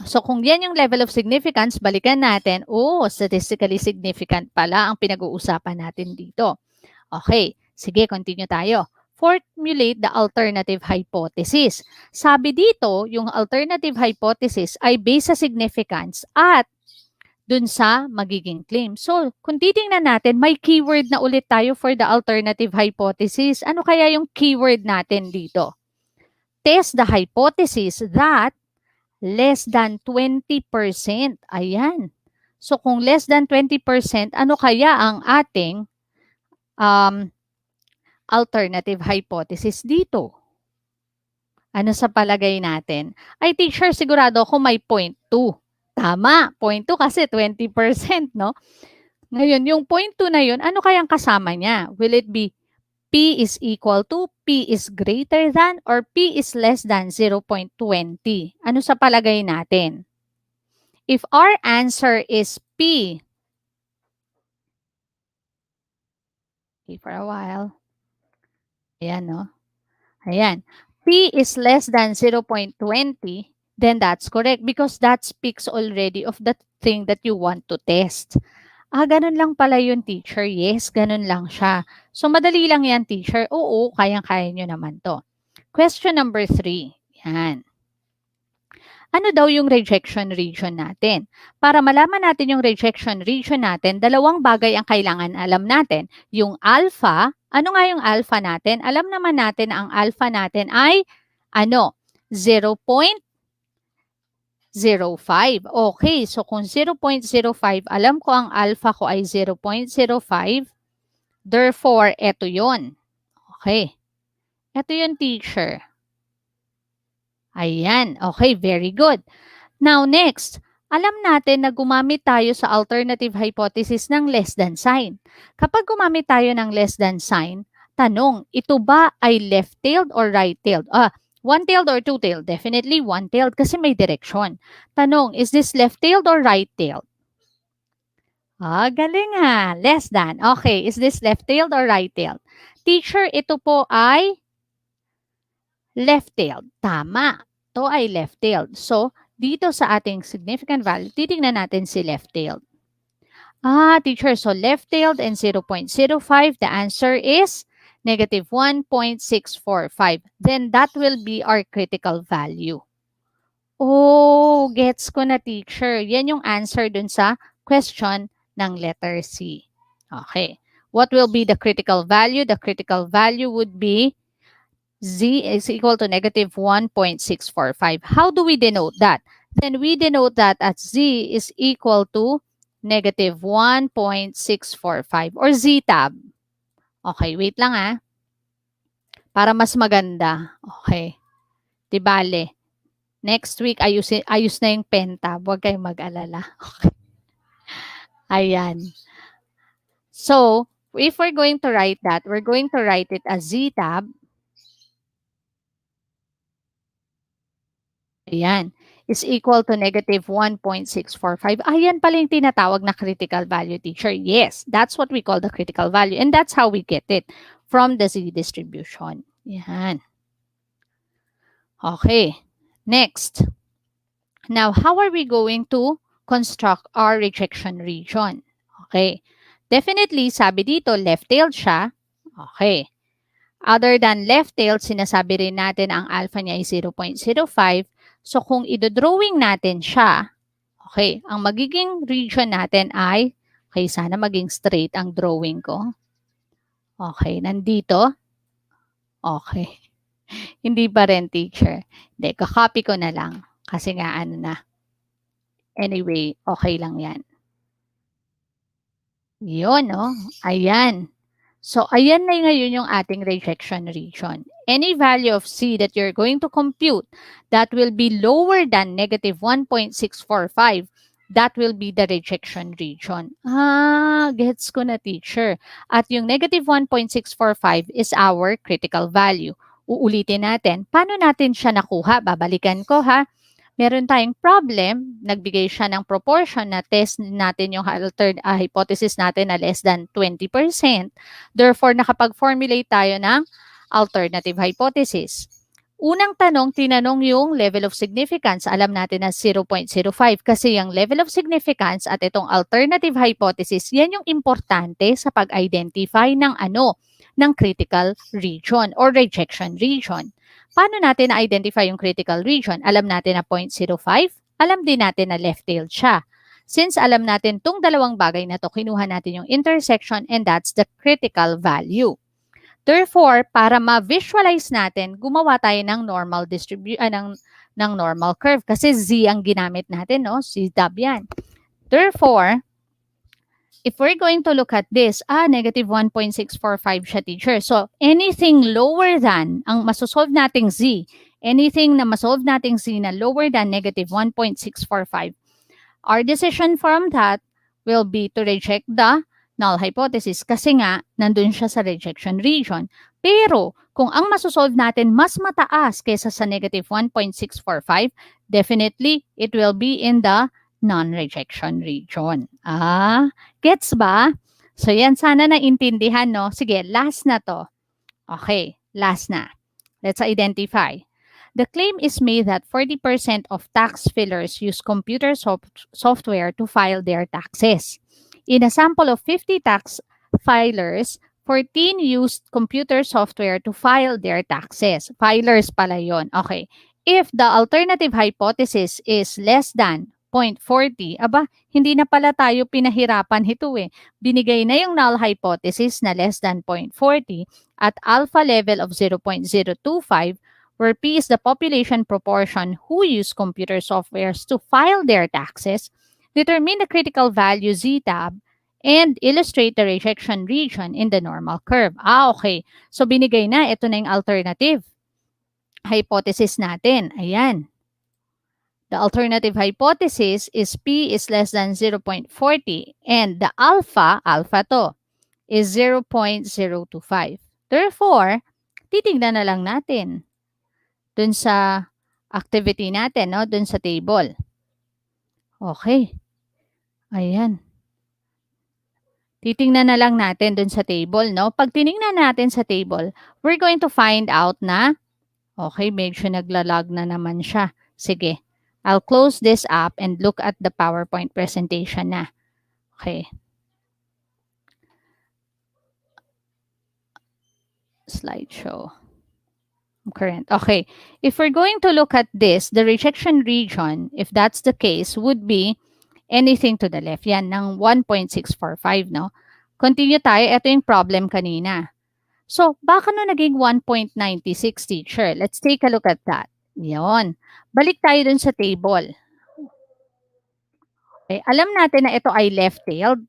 so kung yan yung level of significance, balikan natin, statistically significant pala ang pinag-uusapan natin dito. Okay. Sige, continue tayo. Formulate the alternative hypothesis. Sabi dito, yung alternative hypothesis ay based sa significance at dun sa magiging claim. So, kung titingnan natin, may keyword na ulit tayo for the alternative hypothesis. Ano kaya yung keyword natin dito? Test the hypothesis that less than 20%. Ayan. So, kung less than 20%, ano kaya ang ating alternative hypothesis dito? Ano sa palagay natin? Ay, teacher, sigurado ako may 0.2. Tama, 0.2 kasi 20%, no? Ngayon, yung 0.2 na yun, ano kayang kasama niya? Will it be P is equal to, P is greater than, or P is less than 0.20? Ano sa palagay natin? If our answer is P, okay, for a while. Ayan, no? Ayan. P is less than 0.20, then that's correct because that speaks already of the thing that you want to test. Ganun lang pala yun, teacher. Yes, ganun lang siya. So, madali lang yan, teacher. Oo, kayang-kaya nyo naman to. Question number 3. Yan. Ano daw yung rejection region natin? Para malaman natin yung rejection region natin, dalawang bagay ang kailangan alam natin. Yung alpha, ano nga yung alpha natin? Alam naman natin ang alpha natin ay ano? 0.05. Okay, so kung 0.05, alam ko ang alpha ko ay 0.05. Therefore, ito yon. Okay. Ito yung teacher. Ayan. Okay, very good. Now, next, alam natin na gumamit tayo sa alternative hypothesis ng less than sign. Kapag gumamit tayo ng less than sign, tanong, ito ba ay left-tailed or right-tailed? One-tailed or two-tailed? Definitely one-tailed kasi may direction. Tanong, is this left-tailed or right-tailed? Galing ha. Less than. Okay, is this left-tailed or right-tailed? Teacher, ito po ay left-tailed. Tama. Ito ay left-tailed. So, dito sa ating significant value, titingnan natin si left-tailed. Teacher, so left-tailed and 0.05, the answer is negative 1.645. Then that will be our critical value. Oh, gets ko na, teacher. Yan yung answer dun sa question ng letter C. Okay. What will be the critical value? The critical value would be Z is equal to negative 1.645. How do we denote that? Then we denote that as Z is equal to negative 1.645 or Z tab. Okay, wait lang para mas maganda. Okay. Di bale. Next week, ayos na yung pen tab. Huwag kayong mag-alala. Okay. Ayan. So, if we're going to write that, we're going to write it as Z tab. Ayan. Is equal to negative 1.645. Ayan pala yung tinatawag na critical value, teacher. Yes, that's what we call the critical value. And that's how we get it from the Z distribution. Ayan. Okay. Next. Now, how are we going to construct our rejection region? Okay. Definitely, sabi dito, left-tailed siya. Okay. Other than left-tailed, sinasabi rin natin ang alpha niya ay 0.05. So, kung idodrawing natin siya, okay, ang magiging region natin ay, okay, sana maging straight ang drawing ko. Okay, nandito. Okay. Hindi pa rin, teacher. Hindi, kakopy ko na lang. Kasi nga, ano na. Anyway, okay lang yan. Yun, no? Ayan. So, ayan na ngayon yung ating rejection region. Any value of C that you're going to compute that will be lower than negative 1.645, that will be the rejection region. Gets ko na, teacher. At yung negative 1.645 is our critical value. Uulitin natin. Paano natin siya nakuha? Babalikan ko, ha? Meron tayong problem, nagbigay siya ng proportion na test natin yung hypothesis natin na less than 20%. Therefore, nakapag-formulate tayo ng alternative hypothesis. Unang tanong, tinanong yung level of significance. Alam natin na 0.05 kasi yung level of significance at itong alternative hypothesis, yan yung importante sa pag-identify ng ng critical region or rejection region. Paano natin na-identify yung critical region? Alam natin na 0.05, alam din natin na left-tailed siya. Since alam natin tong dalawang bagay na to, kinuha natin yung intersection and that's the critical value. Therefore, para ma-visualize natin, gumawa tayo ng normal ng normal curve kasi z ang ginamit natin, no? Z tab yan. Therefore, if we're going to look at this, negative 1.645 siya, teacher. So, anything lower than, ang masosolve nating z, anything na masolve nating z na lower than negative 1.645, our decision from that will be to reject the null hypothesis kasi nga, nandun siya sa rejection region. Pero, kung ang masosolve natin mas mataas kaysa sa negative 1.645, definitely, it will be in the non-rejection region. Gets ba? So, yan sana naintindihan, no? Sige, last na to. Okay, last na. Let's identify. The claim is made that 40% of tax filers use computer software to file their taxes. In a sample of 50 tax filers, 14 used computer software to file their taxes. Filers pala yun. Okay. If the alternative hypothesis is less than 0.40, hindi na pala tayo pinahirapan ito eh. Binigay na yung null hypothesis na less than 0.40 at alpha level of 0.025, where P is the population proportion who use computer softwares to file their taxes. Determine the critical value Z tab and illustrate the rejection region in the normal curve. Okay. So, binigay na. Ito na yung alternative hypothesis natin. Ayan. The alternative hypothesis is P is less than 0.40 and the alpha to, is 0.025. Therefore, titignan na lang natin dun sa activity natin, no? Dun sa table. Okay. Ayan. Titingnan na lang natin dun sa table, no? Pag tinignan natin sa table, we're going to find out na, okay, medyo naglalag na naman siya. Sige. I'll close this up and look at the PowerPoint presentation na. Okay. Slideshow. Current. Okay. If we're going to look at this, the rejection region, if that's the case, would be anything to the left. Yan, ng 1.645, no? Continue tayo. Ito yung problem kanina. So, baka no naging 1.96, teacher? Let's take a look at that. Yon. Balik tayo dun sa table. Okay. Alam natin na ito ay left-tailed.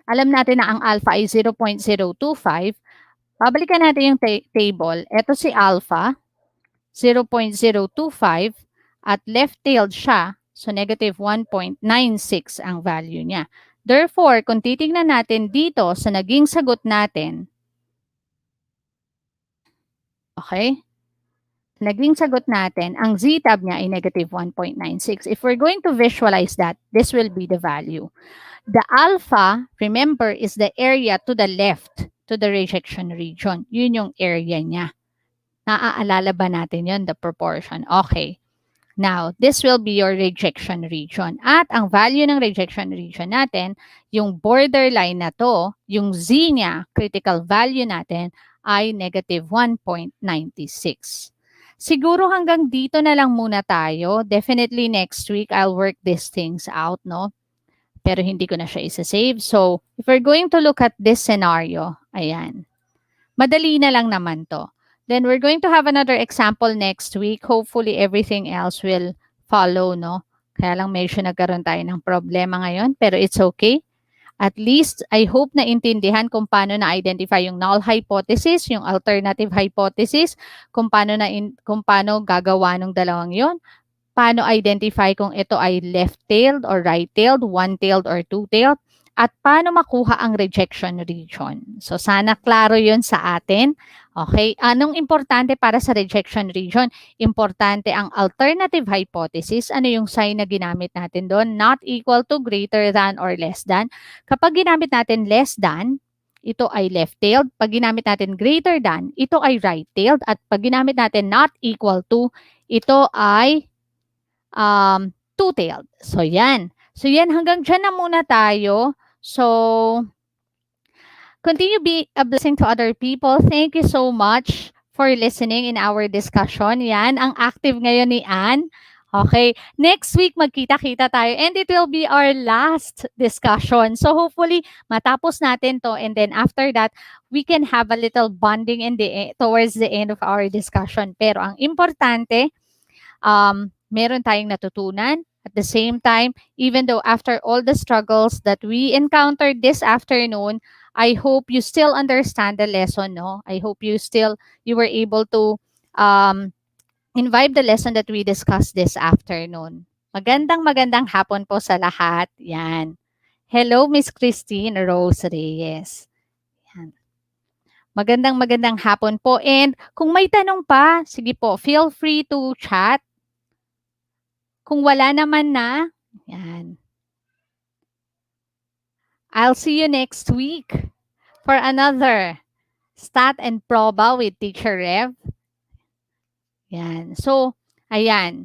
Alam natin na ang alpha ay 0.025. Babalikan natin yung table. Ito si alpha, 0.025, at left-tailed siya. So, negative 1.96 ang value niya. Therefore, kung titignan natin dito sa naging sagot natin, okay? Naging sagot natin, ang z-tab niya ay negative 1.96. If we're going to visualize that, this will be the value. The alpha, remember, is the area to the left, to the rejection region. Yun yung area niya. Naaalala ba natin yun, the proportion? Okay. Now, this will be your rejection region. At ang value ng rejection region natin, yung borderline na to, yung z niya, critical value natin, ay negative 1.96. Siguro hanggang dito na lang muna tayo. Definitely next week, I'll work these things out, no? Pero hindi ko na siya isa-save. So, if we're going to look at this scenario, ayan. Madali na lang naman to. Then we're going to have another example next week. Hopefully, everything else will follow, no? Kaya lang medyo nagkaroon tayo ng problema ngayon, pero it's okay. At least, I hope na intindihan kung paano na-identify yung null hypothesis, yung alternative hypothesis, kung paano gagawa ng dalawang yon, paano identify kung ito ay left-tailed or right-tailed, one-tailed or two-tailed, at paano makuha ang rejection region. So, sana klaro yun sa atin. Okay? Anong importante para sa rejection region? Importante ang alternative hypothesis. Ano yung sign na ginamit natin doon? Not equal to, greater than, or less than. Kapag ginamit natin less than, ito ay left-tailed. Pag ginamit natin greater than, ito ay right-tailed. At pag ginamit natin not equal to, ito ay two-tailed. So, yan. So, yan. Hanggang dyan na muna tayo. So, continue be a blessing to other people. Thank you so much for listening in our discussion. Yan. Ang active ngayon ni Anne. Okay. Next week, magkita-kita tayo. And it will be our last discussion. So, hopefully, matapos natin to. And then, after that, we can have a little bonding towards the end of our discussion. Pero, ang importante, meron tayong natutunan. At the same time, even though after all the struggles that we encountered this afternoon, I hope you still understand the lesson, no? I hope you were able to imbibe the lesson that we discussed this afternoon. Magandang hapon po sa lahat. Yan. Hello, Miss Christine Rose Reyes. Yan. Magandang hapon po. And kung may tanong pa, sige po, feel free to chat. Kung wala naman na, yan. I'll see you next week for another Stat and Proba with Teacher Rev. Yan. So, ayan.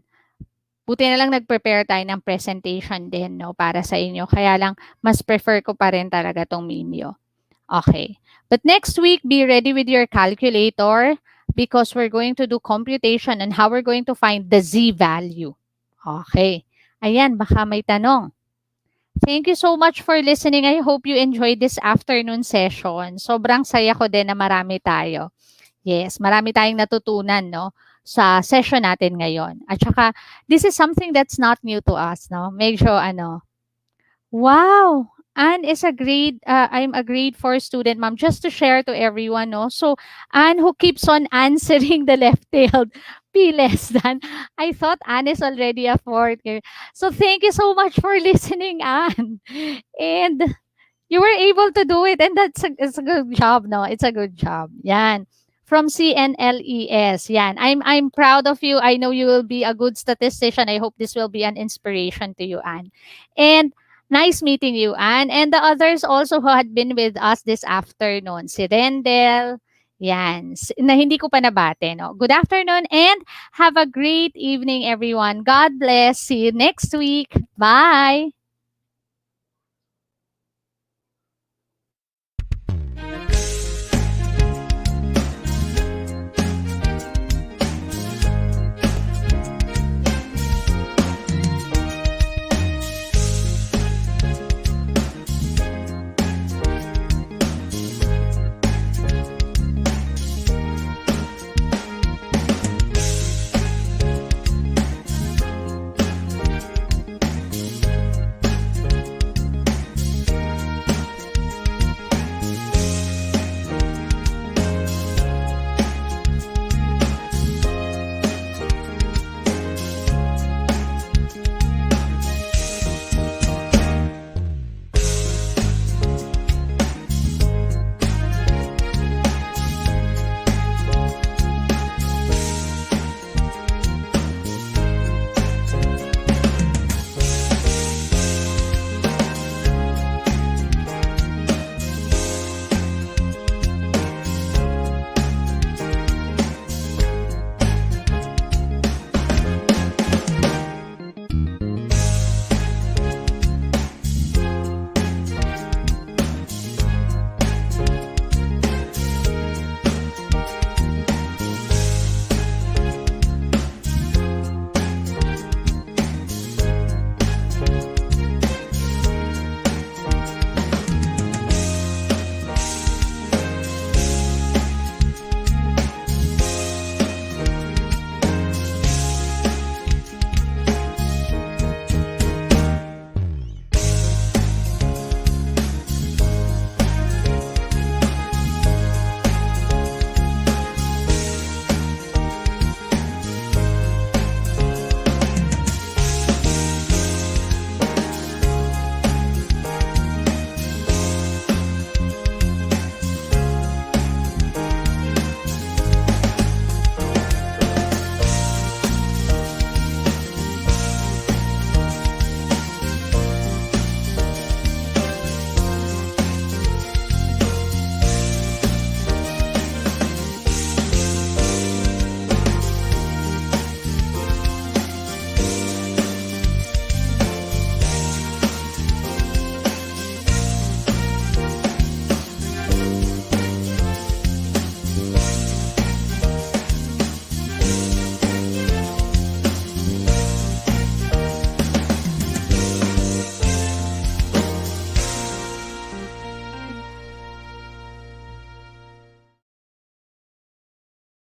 Buti na lang nag-prepare tayo ng presentation din, no, para sa inyo. Kaya lang, mas prefer ko pa rin talaga tong Mimeo. Okay. But next week, be ready with your calculator because we're going to do computation on how we're going to find the Z value. Okay. Ayan, baka may tanong. Thank you so much for listening. I hope you enjoyed this afternoon session. Sobrang saya ko din na marami tayo. Yes, marami tayong natutunan, no, sa session natin ngayon. At saka, this is something that's not new to us, no? Medyo, wow! Anne is I'm a grade 4 student, ma'am, just to share to everyone, no? So, Anne who keeps on answering the left-tailed, P less than. I thought Anne is already a 4th grade. So, thank you so much for listening, Anne. And you were able to do it, and it's a good job, no? It's a good job. Yan. From CNLES. Yan. I'm proud of you. I know you will be a good statistician. I hope this will be an inspiration to you, Anne. And nice meeting you, Anne. And the others also who had been with us this afternoon. Si Rendel. Yan. Na hindi ko pa nabate, no? Good afternoon and have a great evening, everyone. God bless. See you next week. Bye.